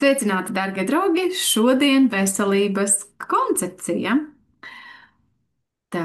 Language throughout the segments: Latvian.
Sveicināti, darbie draugi! Šodien veselības koncepcija. Tā,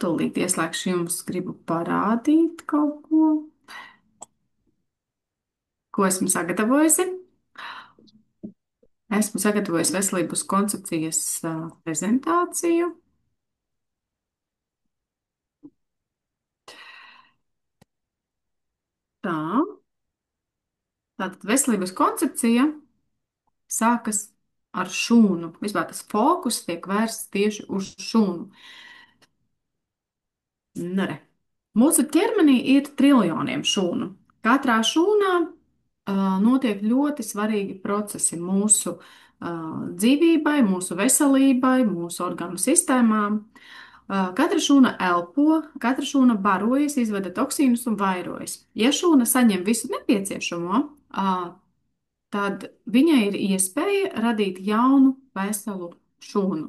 tūlīt ieslēgšu jums, gribu parādīt kaut ko, ko esmu sagatavojusi. Esmu sagatavojusi veselības koncepcijas prezentāciju. Tā, tātad veselības koncepcija sākas ar šūnu. Vispār tas fokus tiek vērsts tieši uz šūnu. Nu, re. Mūsu ķermenī ir triljoniem šūnu. Katrā šūnā notiek ļoti svarīgi procesi mūsu dzīvībai, mūsu veselībai, mūsu orgānu sistēmām. Katra šūna elpo, katra šūna barojas, izveda toksīnus un vairojas. Ja šūna saņem visu nepieciešamo, tad viņai ir iespēja radīt jaunu, veselu šūnu.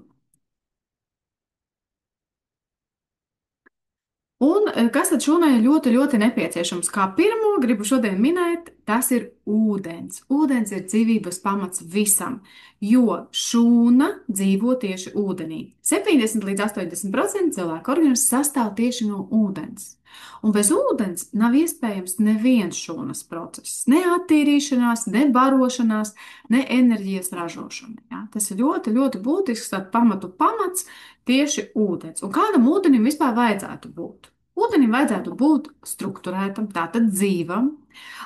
Un kas tad šūnai ir ļoti, ļoti nepieciešams? Kā pirmo gribu šodien minēt, tas ir ūdens. Ūdens ir dzīvības pamats visam, jo šūna dzīvo tieši ūdenī. 70 līdz 80% cilvēku organisms sastāv tieši no ūdens. Un bez ūdens nav iespējams neviens šūnas process, ne attīrīšanās, ne barošanās, ne enerģijas ražošana. Ja? Tas ir ļoti, ļoti būtisks pamats tieši ūdens. Un kādam ūdenim vispār vajadzētu būt? Ūdenim vajadzētu būt strukturētam, tātad dzīvam,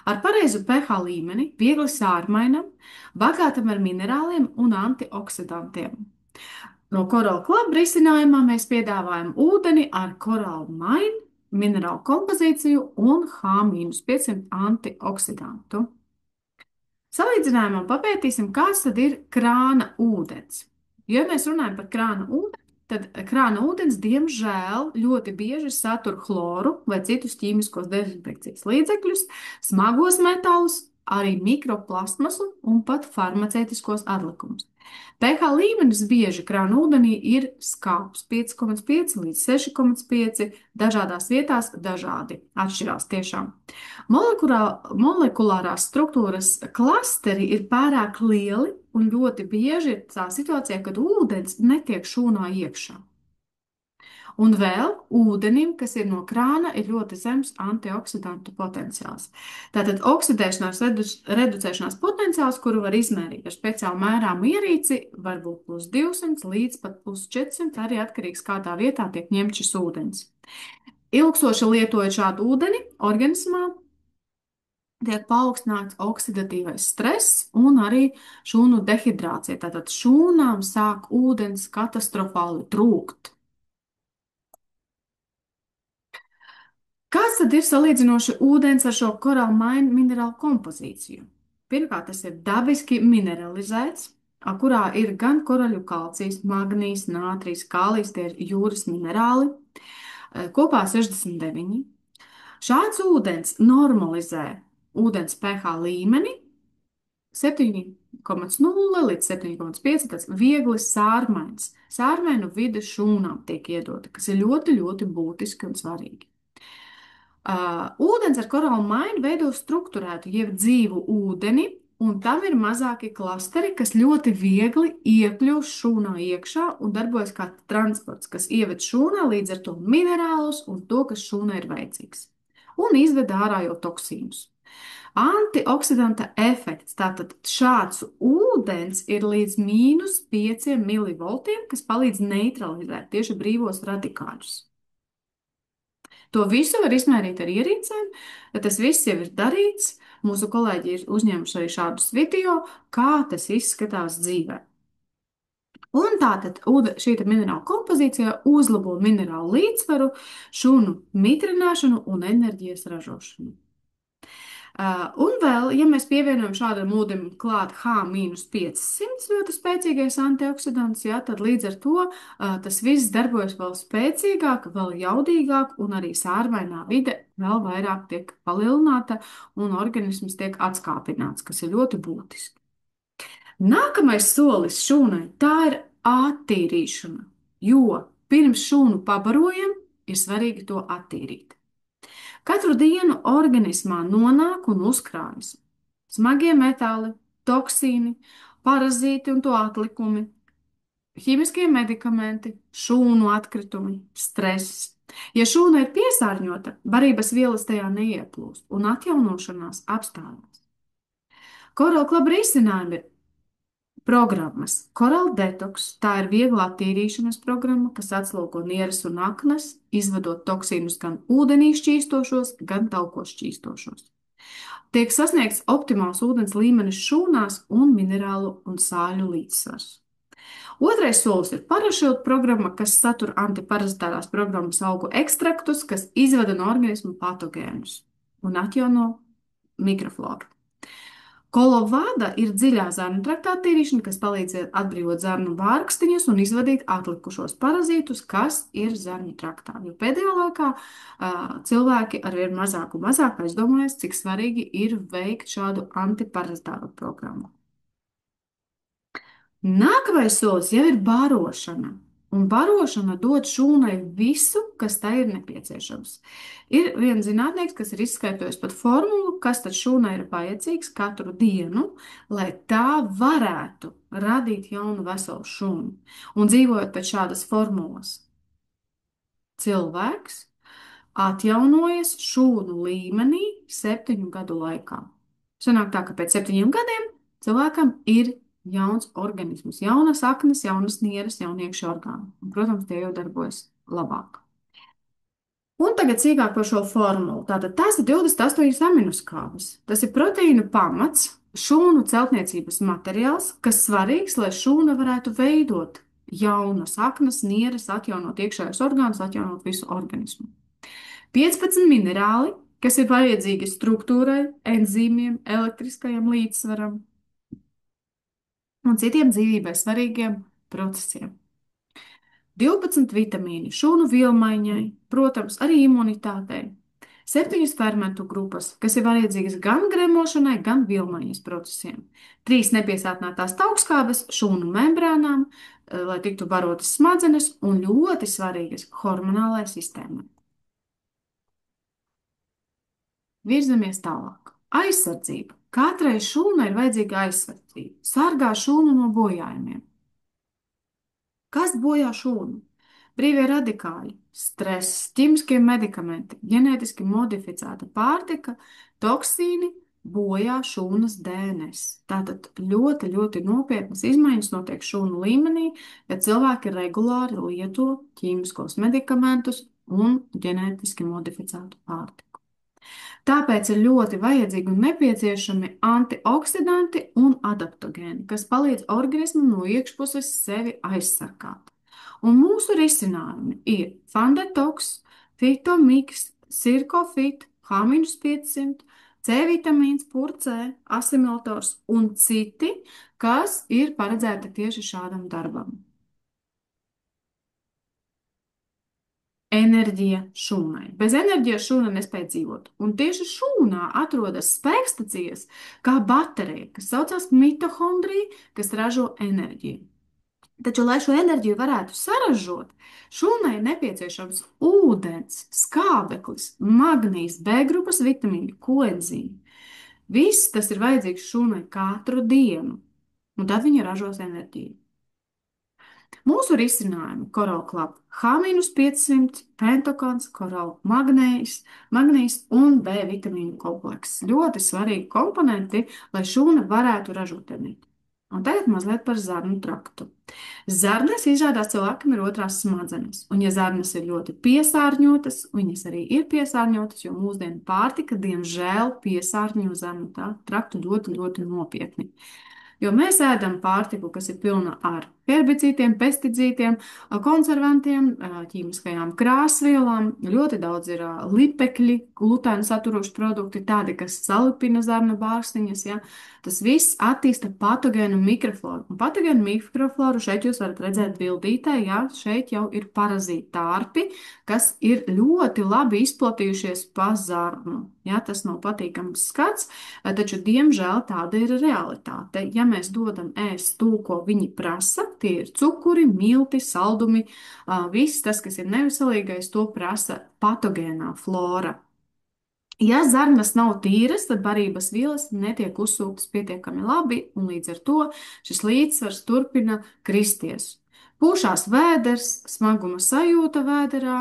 ar pareizu pH līmeni, viegli sārmainam, bagātam ar minerāliem un antioksidantiem. No Coral Club risinājumā mēs piedāvājam ūdeni ar Coral Mine, minerālu kompozīciju un H-500 antioksidantu. Salīdzinājumā papētīsim, kāds tad ir krāna ūdens. Ja mēs runājam par krāna ūdeni, tad krāna ūdens, diemžēl, ļoti bieži satur chloru vai citus ķīmiskos dezinfekcijas līdzekļus, smagos metālus, arī mikroplasmasu un pat farmaceitiskos atlikumus. pH līmenis bieži krāna ūdenī ir skāps 5,5 līdz 6,5, dažādās vietās dažādi, atšķirās tiešām. Molekulārās struktūras klasteri ir pārāk lieli un ļoti bieži ir tā situācija, kad ūdens netiek šūnā iekšā. Un vēl ūdenim, kas ir no krāna, ir ļoti zems antioksidantu potenciāls. Tātad oksidēšanās, reducēšanās potenciāls, kuru var izmērīt ar speciāli mērāmu ierīci, var būt plus 200 līdz pat plus 400, arī atkarīgs kādā vietā tiek ņemts šis ūdens. Ilgstoši lietojot šādu ūdeni organismā, tiek paaugstināts oksidatīvais stress un arī šūnu dehidrācija. Tātad šūnām sāk ūdens katastrofāli trūkt. Kas tad ir salīdzinoši ūdens ar šo Coral Mine minerālu kompozīciju? Pirmkārt, tas ir dabiski mineralizēts, kurā ir gan koraļu kalcijs, magnijs, nātrijs, kālijs, tie ir jūras minerāli, kopā 69. Šāds ūdens normalizē ūdens pH līmeni 7,0 līdz 7,5, tas viegli sārmains. Sārmainu vide šūnām tiek iedota, kas ir ļoti, ļoti būtiski un svarīgi. Ūdens ar Coral Mine veido strukturētu, jeb dzīvu ūdeni, un tam ir mazāki klasteri, kas ļoti viegli iekļūst šūnā iekšā un darbojas kā transports, kas ieved šūnā līdz ar to minerālus un to, kas šūnai ir vajadzīgs, un izved ārā jau toksīnus. Antioksidanta efekts, tātad šāds ūdens ir līdz -5 milivoltiem, kas palīdz neutralizēt tieši brīvos radikāļus. To visu var izmērīt ar ierīcēm, tas viss jau ir darīts. Mūsu kolēģi ir uzņēmuši arī šādus video, kā tas izskatās dzīvē. Un tātad šī minerāla kompozīcija uzlabo minerālu līdzsvaru, šūnu mitrināšanu un enerģijas ražošanu. Un vēl, ja mēs pievienojam šādam ūdenim klāt H-500 ļoti spēcīgais antioksidants, ja, tad līdz ar to tas viss darbojas vēl spēcīgāk, vēl jaudīgāk, un arī sārmainā vide vēl vairāk tiek palielināta, un organisms tiek atskāpināts, kas ir ļoti būtiski. Nākamais solis šūnai tā ir attīrīšana, jo pirms šūnu pabarojam, ir svarīgi to attīrīt. Katru dienu organismā nonāk un uzkrājas smagie metāli, toksīni, parazīti un to atlikumi, ķīmiskie medikamenti, šūnu atkritumi, stress. Ja šūna ir piesārņota, barības vielas tajā neieplūst un atjaunošanās apstājās. Coral Club risinājumi ir programmas. Coral Detox tā ir vieglā tīrīšanas programma, kas atslogo nieres un aknas, izvedot toksīnus gan ūdenī šķīstošos, gan taukos šķīstošos. Tiek sasniegts optimāls ūdens līmenis šūnās un minerālu un sāļu līdzsvars. Otrais solis ir parašūta programma, kas satur antiparazitārās programmas augu ekstraktus, kas izvada no organisma patogēnus un atjauno mikrofloru. Kolovāda ir dziļā zarnu traktā tīrīšana, kas palīdz atbrīvot zarnu vārkstiņus un izvadīt atlikušos parazītus, kas ir zarnu traktā. Jo pēdējā laikā cilvēki arvien mazāk un mazāk aizdomājas, cik svarīgi ir veikt šādu antiparazitāru programmu. Nākamais solis jau ir barošana. Un barošana dod šūnai visu, kas tai ir nepieciešams. Ir viens zinātnieks, kas ir izskaitojis pat formulu, kas tad šūnai ir vajadzīgs katru dienu, lai tā varētu radīt jaunu veselu šūnu. Un dzīvojot pēc šādas formulas, cilvēks atjaunojas šūnu līmenī 7 gadu laikā. Sanāk tā, ka pēc 7 gadiem cilvēkam ir jauns organisms, jaunas aknas, jaunas nieres, jauni iekšā orgāni. Un, protams, tie jau darbojas labāk. Un tagad sīkāk par šo formulu. Tātad tās ir 28 aminoskābes. Tas ir proteīnu pamats, šūnu celtniecības materiāls, kas svarīgs, lai šūna varētu veidot jaunas aknas, nieres, atjaunot iekšējos orgānus, atjaunot visu organismu. 15 minerāli, kas ir vajadzīgi struktūrai, enzīmiem, elektriskajam līdzsvaram un citiem dzīvībai svarīgiem procesiem. 12 vitamīni šūnu vielmaiņai, protams, arī imunitātei. 7 fermentu grupas, kas ir vajadzīgas gan gremošanai, gan vielmaiņas procesiem. 3 nepiesātinātās taukskābes šūnu membrānām, lai tiktu barotas smadzenes, un ļoti svarīgas hormonālajai sistēmai. Virzamies tālāk. Aizsardzība. Katrai šūnai ir vajadzīga aizsardzība. Sargā šūnu no bojājumiem. Kas bojā šūnu? Brīvie radikāļi, stress, ķīmiskie medikamenti, ģenētiski modificēta pārtika, toksīni bojā šūnas DNS. Tātad ļoti, ļoti nopietnas izmaiņas notiek šūnu līmenī, ja cilvēki regulāri lieto ķīmiskos medikamentus un ģenētiski modificētu pārtiku. Tāpēc ir ļoti vajadzīgi un nepieciešami antioksidanti un adaptogēni, kas palīdz organismam no iekšpuses sevi aizsargāt. Un mūsu risinājumi ir Fandetoks, Fitomix, Circofit, H-500, C vitamīns, purcē, asimilators un citi, kas ir paredzēti tieši šādam darbam. Enerģija šūnai. Bez enerģijas šūna nespēja dzīvot. Un tieši šūnā atrodas spēkstacijas, kā baterija, kas saucās mitohondrija, kas ražo enerģiju. Taču, lai šo enerģiju varētu saražot, šūnai ir nepieciešams ūdens, skābeklis, magnijs, B grupas vitamīni, koenzīmi. Viss tas ir vajadzīgs šūnai katru dienu, un tad viņa ražos enerģiju. Mūsu risinājumi Coral Club H-500, pentokons, koral magnējs un B vitamīnu komplekss. Ļoti svarīgi komponenti, lai šūna varētu ražot enerģiju. Un tagad mazliet par zarnu traktu. Zarnas izrādās cilvēkam ir otrās smadzenes, un ja zarnas ir ļoti piesārņotas, viņas arī ir piesārņotas, jo mūsdienu pārtika, diemžēl, piesārņo zarnu traktu ļoti, ļoti nopietni. Jo mēs ēdam pārtiku, kas ir pilna ar herbicītiem, pesticītiem, konservantiem, ķīmiskajām krāsvielām. Ļoti daudz ir lipekļi, glutēnu saturoši produkti, tādi, kas salipina zarnu bārstiņas. Ja? Tas viss attīsta patogēnu mikrofloru. Un patogēnu mikrofloru šeit jūs varat redzēt bildītē, ja šeit jau ir parazīti tārpi, kas ir ļoti labi izplatījušies pa zarnu. Ja? Tas nav patīkams skats, taču, diemžēl, tāda ir realitāte. Ja mēs dodam ēst to, ko viņi prasa, tie ir cukuri, milti, saldumi, viss tas, kas ir neveselīgais, to prasa patogēnā flora. Ja zarnas nav tīras, tad barības vielas netiek uzsūktas pietiekami labi, un līdz ar to šis līdzsvars turpina kristies. Pūšās vēders, smaguma sajūta vēderā,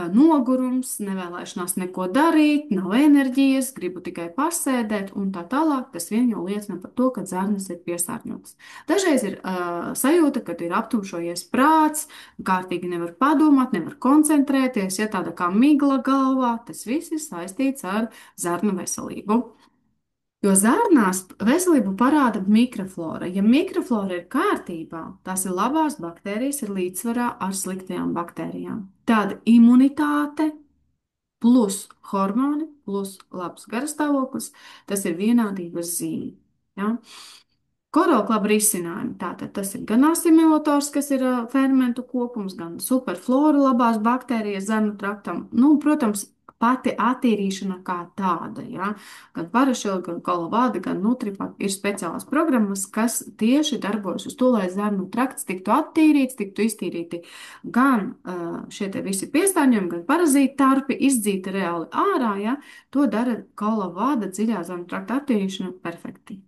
nogurums, nevēlēšanās neko darīt, nav enerģijas, gribu tikai pasēdēt, un tā tālāk. Tas vien jau liecina par to, ka zarnas ir piesārņotas. Dažreiz ir sajūta, ka ir aptumšojies prāts, kārtīgi nevar padomāt, nevar koncentrēties, ja tāda kā migla galvā, tas viss ir saistīts ar zarnu veselību. Jo zārnās veselību parāda mikroflora. Ja mikroflora ir kārtībā, tās ir labās baktērijas, ir līdzsvarā ar sliktajām baktērijām. Tāda imunitāte plus hormoni plus labs garastāvoklis, tas ir vienādības zīme. Ja? Koroklaba risinājumi. Tātad tas ir gan asimilators, kas ir fermentu kopums, gan superflora labās baktērijas zarnu traktam. Nu, protams, pati attīrīšana kā tāda, ja? Gan parašila, gan kolavāda, gan nutripat ir speciālās programmas, kas tieši darbojas uz to, lai zarnu trakts tiktu attīrīts, tiktu iztīrīti gan šie te visi piesārņojumi, gan parazīti tarpi izdzīti reāli ārā, ja? To dara kolavāda dziļā zarnu trakta attīrīšana perfekti.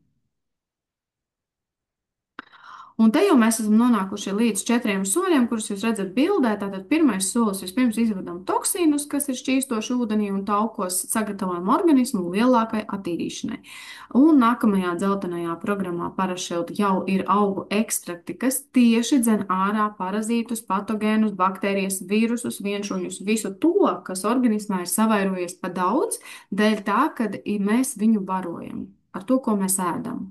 Un te jau mēs esam nonākuši līdz 4 soļiem, kurus jūs redzat bildē. Tātad pirmais solis vispirms izvedam toksīnus, kas ir šķīstoši ūdenī un taukos, sagatavojam organismu lielākai attīrīšanai. Un nākamajā dzeltenajā programmā Parašild jau ir augu ekstrakti, kas tieši dzen ārā parazītus, patogēnus, baktērijas, vīrusus, vienšuņus, visu to, kas organismā ir savairojies pa daudz, dēļ tā, kad mēs viņu barojam ar to, ko mēs ēdam.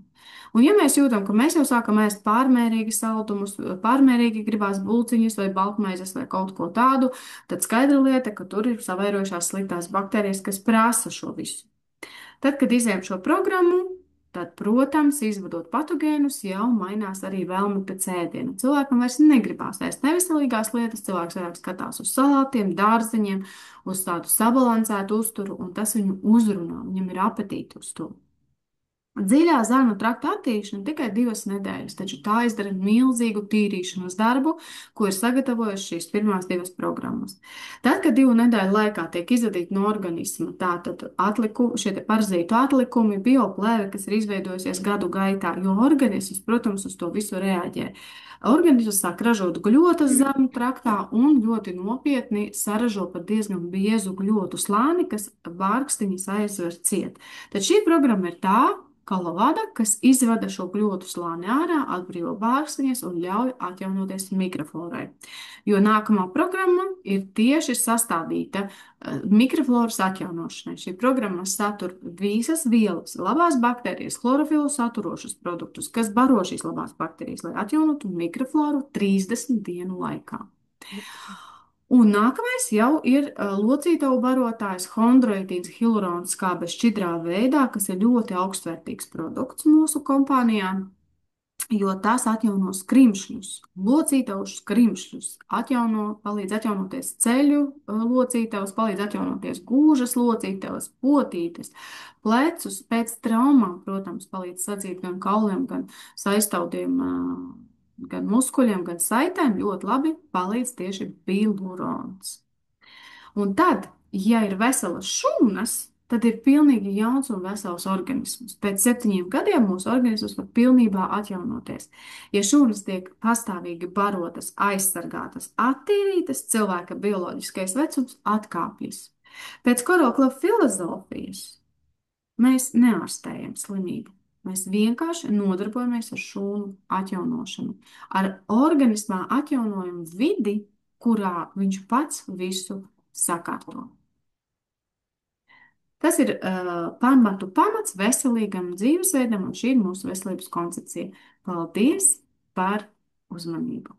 Un ja mēs jūtam, ka mēs jau sākam ēst pārmērīgi saldumus, pārmērīgi gribās bulciņas vai baltmaizes vai kaut ko tādu, tad skaidra lieta, ka tur ir savairojušās sliktās baktērijas, kas prasa šo visu. Tad, kad izējām šo programmu, tad, protams, izvadot patogēnus, jau mainās arī vēlme pēc ēdiena. Cilvēkam vairs negribās ēst neveselīgās lietas, cilvēks vairāk skatās uz salātiem, dārzeņiem, uz tādu sabalansētu uzturu, un tas viņu uzrunā, viņam ir apetīti uz to. Dziļā zarnu trakta attīrīšana tikai 2 nedēļas, taču tā izdara milzīgu tīrīšanas darbu, ko ir sagatavojušas šīs pirmās 2 programmas. Tad, kad 2 nedēļu laikā tiek izvadīti no organisma, tātad šie parazītu atlikumi, bioplēve, kas ir izveidojusies gadu gaitā, jo organisms, protams, uz to visu reaģē. Organisms sāk ražot gļotas zarnu traktā un ļoti nopietni saražo pat diezgan biezu gļotu slāni, kas bārkstiņas aizver ciet. Tad šī programma ir tā, Kalavada, kas izvada šo gļotu slāni ārā, atbrīvo bārkstiņas un ļauj atjaunoties mikroflorai. Jo nākamā programma ir tieši sastādīta mikrofloras atjaunošanai. Šī programma satur visas vielas, labās baktērijas, chlorofilu saturošus produktus, kas baro šīs labās baktērijas, lai atjaunotu mikrofloru 30 dienu laikā. Un nākamais jau ir locītavu barotājs chondroitīns hialurons skābe šķidrā veidā, kas ir ļoti augstvērtīgs produkts mūsu kompānijā, jo tas atjauno skrimšļus, locītavu skrimšļus, palīdz atjaunoties ceļu locītavas, palīdz atjaunoties gūžas locītavas, potītes, plecus pēc traumām, protams, palīdz sadzīt gan kauliem, gan saistaudiem, gan muskuļiem, gan saitēm ļoti labi palīdz tieši bilurons. Un tad, ja ir veselas šūnas, tad ir pilnīgi jauns un vesels organisms. Pēc 7 gadiem mūsu organisms var pilnībā atjaunoties. Ja šūnas tiek pastāvīgi barotas, aizsargātas, attīrītas, cilvēka bioloģiskais vecums atkāpjas. Pēc Korokla filozofijas mēs neārstējam slimību. Mēs vienkārši nodarbojamies ar šūnu atjaunošanu, ar organismā atjaunojumu vidi, kurā viņš pats visu sakārto. Tas ir pamats veselīgam dzīvesveidam, un šī ir mūsu veselības koncepcija. Paldies par uzmanību!